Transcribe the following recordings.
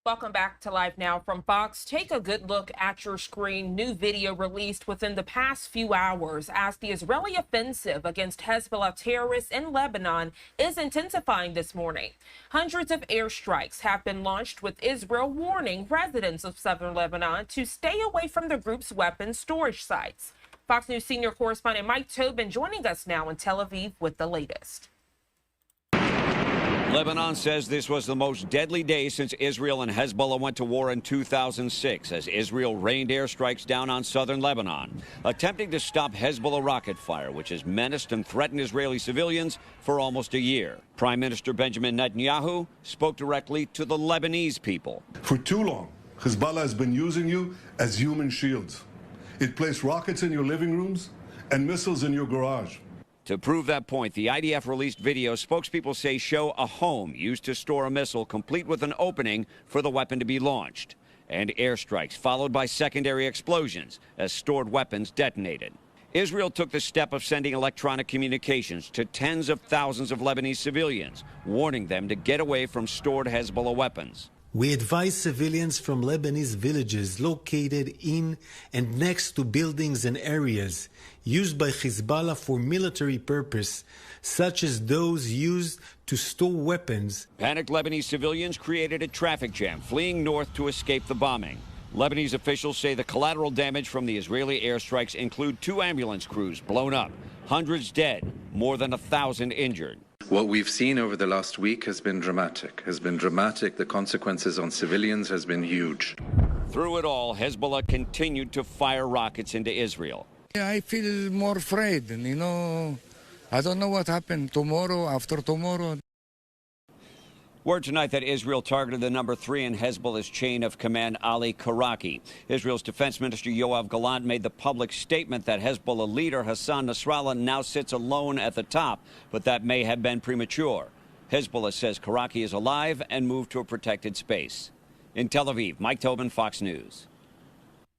Welcome back to Live Now from Fox. Take a good look at your screen. New video released within the past few hours as the Israeli offensive against Hezbollah terrorists in Lebanon is intensifying this morning. Hundreds of airstrikes have been launched, with Israel warning residents of southern Lebanon to stay away from the group's weapons storage sites. Fox News senior correspondent Mike Tobin joining us now in Tel Aviv with the latest. Lebanon says this was the most deadly day since Israel and Hezbollah went to war in 2006 as Israel rained airstrikes down on southern Lebanon, attempting to stop Hezbollah rocket fire, which has menaced and threatened Israeli civilians for almost a year. Prime Minister Benjamin Netanyahu spoke directly to the Lebanese people. For too long, Hezbollah has been using you as human shields. It placed rockets in your living rooms and missiles in your garage. To prove that point, the IDF released video spokespeople say show a home used to store a missile, complete with an opening for the weapon to be launched, and airstrikes followed by secondary explosions as stored weapons detonated. Israel took the step of sending electronic communications to tens of thousands of Lebanese civilians, warning them to get away from stored Hezbollah weapons. We advise civilians from Lebanese villages located in and next to buildings and areas used by Hezbollah for military purpose, such as those used to store weapons. Panicked Lebanese civilians created a traffic jam, fleeing north to escape the bombing. Lebanese officials say the collateral damage from the Israeli airstrikes include 2 ambulance crews blown up, hundreds dead, more than 1,000 injured. What we've seen over the last week has been dramatic. The consequences on civilians has been huge. Through it all, Hezbollah continued to fire rockets into Israel. I feel more afraid, I don't know what happened tomorrow, after tomorrow. Word tonight that Israel targeted the number 3 in Hezbollah's chain of command, Ali Karaki. Israel's defense minister Yoav Gallant made the public statement that Hezbollah leader Hassan Nasrallah now sits alone at the top, but that may have been premature. Hezbollah says Karaki is alive and moved to a protected space. In Tel Aviv, Mike Tobin, Fox News.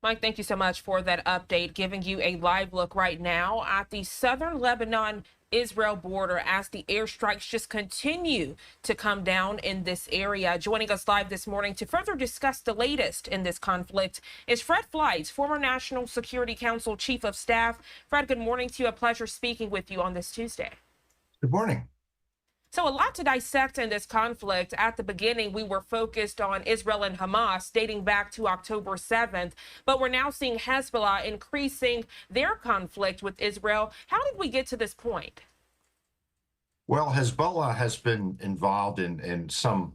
Mike, thank you so much for that update, giving you a live look right now at the southern Lebanon Israel border as the airstrikes just continue to come down in this area. Joining us live this morning to further discuss the latest in this conflict is Fred Fleit, former National Security Council Chief of Staff. Fred, good morning to you. A pleasure speaking with you on this Tuesday. Good morning. So a lot to dissect in this conflict. At the beginning, we were focused on Israel and Hamas dating back to October 7th, but we're now seeing Hezbollah increasing their conflict with Israel. How did we get to this point? Well, Hezbollah has been involved in some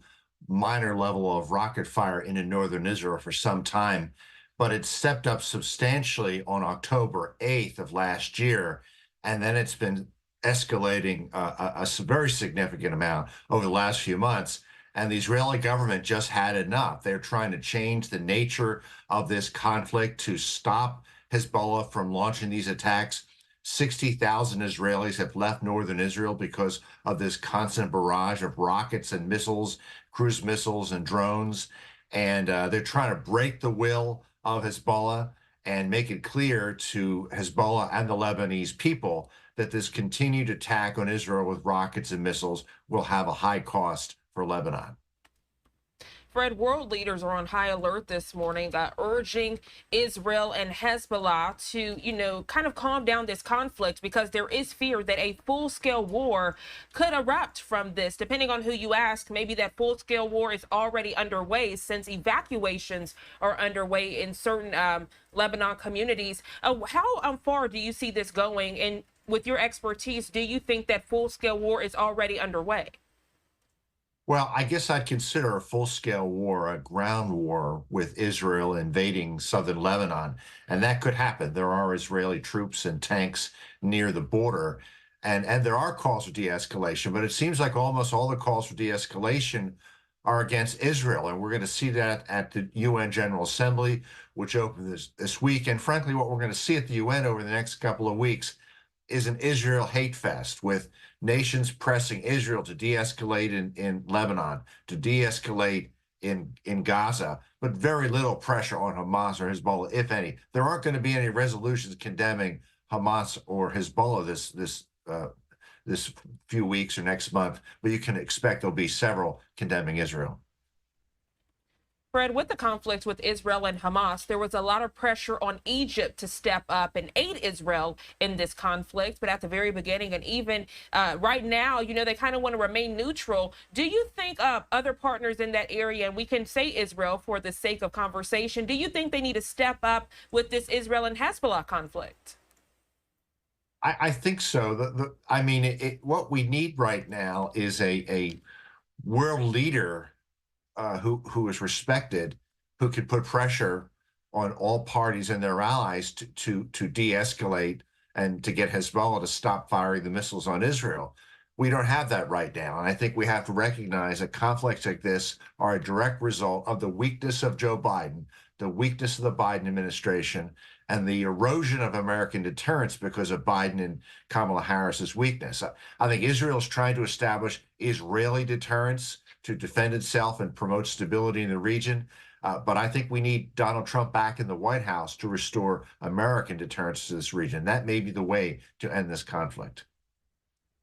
minor level of rocket fire into northern Israel for some time, but it stepped up substantially on October 8th of last year, and then it's been escalating a very significant amount over the last few months. And the Israeli government just had enough. They're trying to change the nature of this conflict to stop Hezbollah from launching these attacks. 60,000 Israelis have left northern Israel because of this constant barrage of rockets and missiles, cruise missiles and drones. And they're trying to break the will of Hezbollah and make it clear to Hezbollah and the Lebanese people that this continued attack on Israel with rockets and missiles will have a high cost for Lebanon. Fred, world leaders are on high alert this morning, urging Israel and Hezbollah to, kind of calm down this conflict, because there is fear that a full-scale war could erupt from this. Depending on who you ask, maybe that full-scale war is already underway, since evacuations are underway in certain Lebanon communities. How far do you see this going? And with your expertise, do you think that full-scale war is already underway? Well, I guess I'd consider a full-scale war a ground war with Israel invading southern Lebanon, and that could happen. There are Israeli troops and tanks near the border, and there are calls for de-escalation, but it seems like almost all the calls for de-escalation are against Israel, and we're going to see that at the UN General Assembly, which opened this week. And frankly, what we're going to see at the UN over the next couple of weeks is an Israel hate fest, with nations pressing Israel to de-escalate in Lebanon, to de-escalate in Gaza, but very little pressure on Hamas or Hezbollah, if any. There aren't going to be any resolutions condemning Hamas or Hezbollah this few weeks or next month, but you can expect there'll be several condemning Israel. Fred, with the conflict with Israel and Hamas, there was a lot of pressure on Egypt to step up and aid Israel in this conflict. But at the very beginning, and even right now, they kind of want to remain neutral. Do you think other partners in that area, and we can say Israel for the sake of conversation, do you think they need to step up with this Israel and Hezbollah conflict? I think so. I mean, what we need right now is a world leader who is respected, who can put pressure on all parties and their allies to de-escalate and to get Hezbollah to stop firing the missiles on Israel. We don't have that right now. And I think we have to recognize that conflicts like this are a direct result of the weakness of Joe Biden, the weakness of the Biden administration, and the erosion of American deterrence because of Biden and Kamala Harris's weakness. I think Israel is trying to establish Israeli deterrence to defend itself and promote stability in the region. But I think we need Donald Trump back in the White House to restore American deterrence to this region. That may be the way to end this conflict.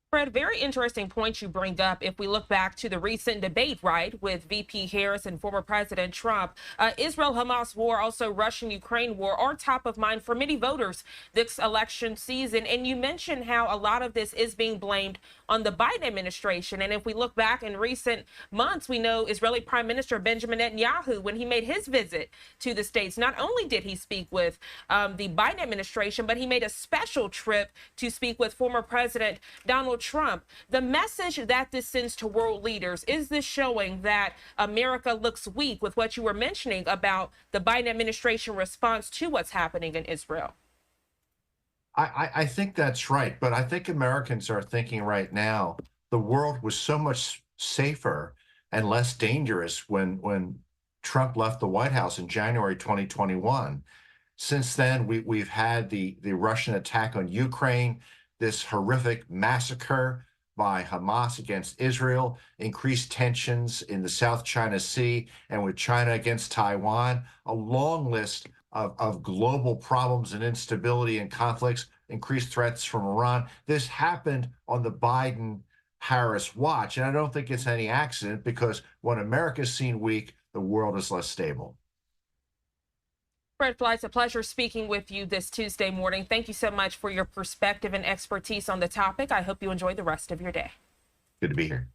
Fred, very interesting point you bring up. If we look back to the recent debate, right, with VP Harris and former President Trump, Israel-Hamas war, also Russian-Ukraine war, are top of mind for many voters this election season. And you mentioned how a lot of this is being blamed on the Biden administration. And if we look back in recent months, we know Israeli Prime Minister Benjamin Netanyahu, when he made his visit to the States, not only did he speak with the Biden administration, but he made a special trip to speak with former President Donald Trump. The message that this sends to world leaders, is this showing that America looks weak with what you were mentioning about the Biden administration response to what's happening in Israel? I think that's right. But I think Americans are thinking right now, the world was so much safer and less dangerous when Trump left the White House in January 2021. Since then, we've had the Russian attack on Ukraine, this horrific massacre by Hamas against Israel, increased tensions in the South China Sea and with China against Taiwan, a long list of global problems and instability and conflicts, increased threats from Iran. This happened on the Biden-Harris watch, and I don't think it's any accident, because when America's seen weak, the world is less stable. Fred Fleit, it's a pleasure speaking with you this Tuesday morning. Thank you so much for your perspective and expertise on the topic. I hope you enjoy the rest of your day. Good to be here.